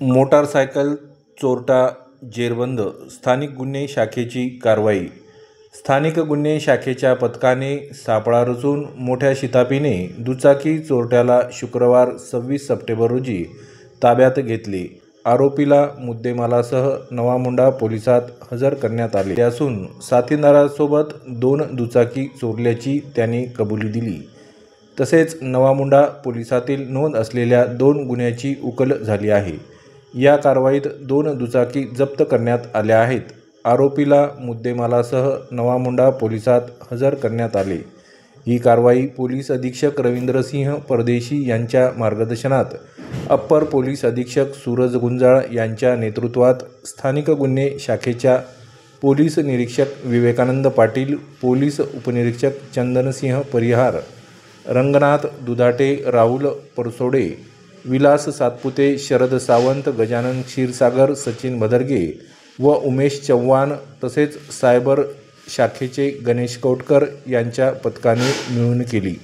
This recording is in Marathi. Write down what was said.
मोटारसायकल चोरटा जेरबंद, स्थानिक गुन्हे शाखेची कारवाई। स्थानिक गुन्हे शाखेच्या पथकाने सापळा रचून मोठ्या शिताफीने दुचाकी चोरट्याला शुक्रवार 26 सप्टेंबर रोजी ताब्यात घेतले। आरोपीला मुद्देमालासह नवामुंडा पोलिसात हजर करण्यात आले असून साथीदारासोबत 2 दुचाकी चोरल्याची त्याने कबुली दिली। तसेच नवामुंडा पोलिसातील नोंद असलेल्या 2 गुन्ह्याची उकल झाली आहे। या कारवाईत 2 दुचाकी जप्त करण्यात आल्या आहेत। आरोपीला मुद्देमालासह नवामुंडा पोलिसात हजर करण्यात आले। ही कारवाई पोलीस अधीक्षक रवींद्रसिंह परदेशी यांच्या मार्गदर्शनात अप्पर पोलीस अधीक्षक सूरज गुंजाळ यांच्या नेतृत्वात स्थानिक गुन्हे शाखेच्या पोलीस निरीक्षक विवेकानंद पाटील, पोलीस उपनिरीक्षक चंदनसिंह परिहार, रंगनाथ दुधाटे, राहुल परसोडे, विलास सातपुते, शरद सावंत, गजानन क्षीरसागर, सचिन भदरगे व उमेश चव्हाण तसेच सायबर शाखेचे गणेश कौटकर यांच्या पथकाने मिळून केली।